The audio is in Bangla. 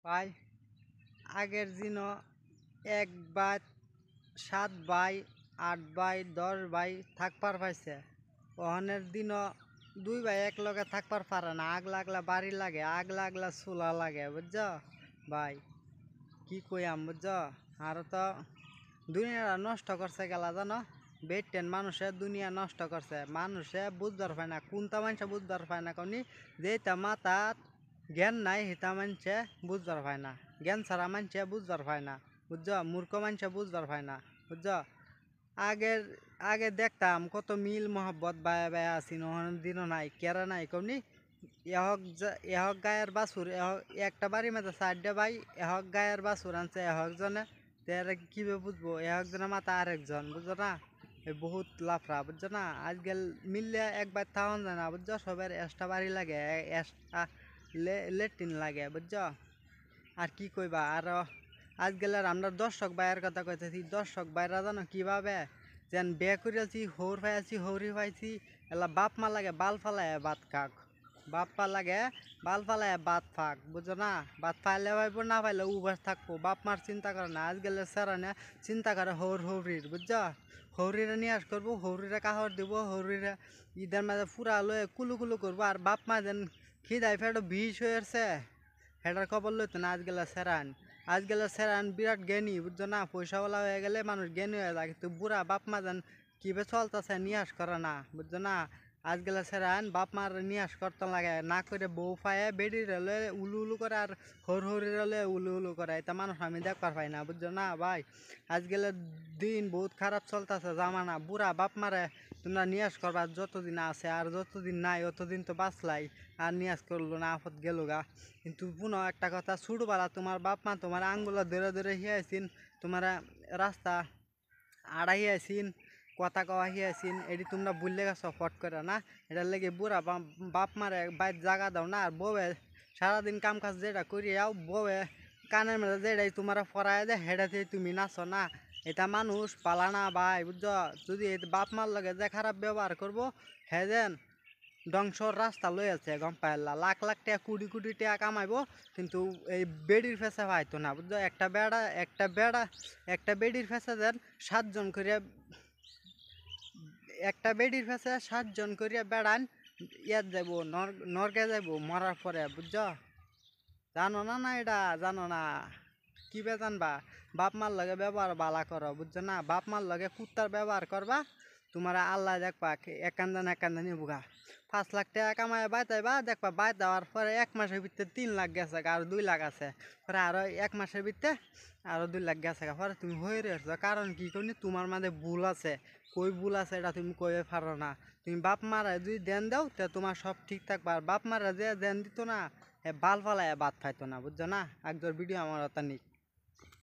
ভাই আগের দিন 1 ভাই 7 ভাই 8 ভাই 10 ভাই থাকবার পাইছে। ওহনের দিন 2 ভাই এক লগে থাকবার পারে না। আগ লাগলা বাড়ি লাগে, আগ লাগলা চুলা লাগে, বুঝছ ভাই? কি কইয়াম বুঝছ? আর তো দুনিয়াটা নষ্ট করছে গেলা জানো। বেটেন মানুষে দুনিয়া নষ্ট করছে। মানুষে বুঝবার পায় না, কোনটা মানুষে বুঝবার পায় না কনি যেটা মাথাত জ্ঞান নাই সেটা মানুষে বুঝবার পায় না। জ্ঞান ছাড়া মানুষে বুঝবার পায় না, বুঝছ? মূর্খ মানুষে বুঝবার পায় না, বুঝছ? আগের আগে দেখতাম কত মিল মহব্বত বায়া বায়া আসিন, দিনও নাই কেরা নাই কমনি। এহক গায়ের বাছুর একটা বাড়ির মধ্যে 4টে ভাই, এহক গায়ের বাছুর আনছে এহক জনে। তেরা কিভাবে বুঝবো এহকজনের মাথা আরেকজন, বুঝছো না? বহুত লাফড়া, বুঝছো না? আজকাল মিললে একবার থাউন যায় না, বুঝছো? সবার এক্সট্রা বাড়ি লাগে, এক্সট্রা লেট্রিন লাগে, বুঝছো? আর কি কইবা। আর আজকালের আমরা দর্শক ভাইয়ের কথা কইতেছি। দর্শক ভাইরা জানো কিভাবে যেন বিয়ে করেছি, হৌর পাইছি, হৌরি পাইছি, এলা বাপ মা লাগে বাল ফালায় ভাত খাক, বাপ মা লাগে বাল ফালায় ভাত ফাক, বুঝো না? ভাত ফাইলে পাইব, না পাইলে উবাস থাকবো। বাপ মার চিন্তা করে না। আজকালের স্যারানে চিন্তা করে হৌর হৌরির, বুঝছো? হৌরিরা নিয়ে আস করবো, হৌরিরা কাহর দিব, হৌরিরা ঈদের মাঝে ফুরা লয়ে কুলু কুলু করবো। আর বাপ মা যেন খিদাই ফেটো বিষ হয়েছে হেটার খবর লইতো না আজকালের স্যারান। আজকালের স্যারান বিরাট জ্ঞানী, বুঝছো না? পয়সাওয়ালা হয়ে গেলে মানুষ জ্ঞানী হয়ে যায়, কিন্তু বুড়া বাপ মা যেন কিভাবে চলতেছে নিয়াস করে না, বুঝছো না? আজকালের স্যারান বাপ মার নিয়াস করতে লাগে না করে বউ পায়ে বেড়ি রেলে উলু উলু করে, আর হর হরি রেলে উলু উলু করে। এটা মানুষ আমি দেখবার পাই না, বুঝছো না ভাই? আজকালের দিন বহুত খারাপ চলতেছে জামানা। বুড়া বাপ মারে তোমরা নিয়াস করবা যতদিন আছে, আর যতদিন নাই অতদিন তো বাঁচলাই। আর নিয়াজ করলো না, আফত গেল গা। কিন্তু পুনঃ একটা কথা, ছোটবেলা তোমার বাপ মা তোমার আঙ্গুলা ধরে ধরে হিয়াইছিন, তোমার রাস্তা আড়াই আইসিন, কথা কওয়া হিয়াইছিন, এটি তোমরা বুঝলে গেছো ফট করে না। এটার লেগে বুড়া বাপ মারে বাইর জাগা দাও না। আর বউয়ে সারাদিন কাম কাজ যেটা করি যাও, বউয়ে কানের মধ্যে যেটাই তোমার ফরাই দেয় হেটাতে তুমি নাচো না। এটা মানুষ পালা না ভাই, বুঝছো? যদি বাপ মার লগে যে খারাপ ব্যবহার করবো, হ্যাঁ যেন ধ্বংসর রাস্তা লই আছে, গম পাইলা? লাখ লাখ টাকা কোটি কোটি টাকা কামাইবো, কিন্তু এই বেডির ফেসে পাইতো না, বুঝছো? একটা বেডির ফেসে দেন 7জন করিয়া, একটা বেডির ফেসে 7জন করিয়া বেড়ান ইয়াত যাবো, নরকে যাবো মরার পরে, বুঝছো? জানো না? না এটা জানো না? কি বে জানবা? বাপ মার লগে ব্যবহার বালা করো, বুঝছো না? বাপ মার লগে কুত্তার ব্যবহার করবা, তোমার আল্লাহ দেখবা এক কান্দানি বুগা। 5 লাখ টাকা কামায় বাইতাইবা, দেখবা বাই দেওয়ার পরে 1 মাসের ভিতরে 3 লাখ গেছে, আর 2 লাখ আছে। পরে আরো 1 মাসের ভিতরে আরো 2 লাখ গেছে। পরে তুমি হয়ে রয়েছো, কারণ কি করি তোমার মাঝে ভুল আছে। কই ভুল আছে এটা তুমি কইতে পারো না। তুমি বাপ মারা যদি দেন দাও তা তোমার সব ঠিক থাকবে। আর বাপ মারা যে দেন দিত না, বাল ফালায় বাদ খাইতো না, বুঝছো না? একজন ভিডিও আমার নিক।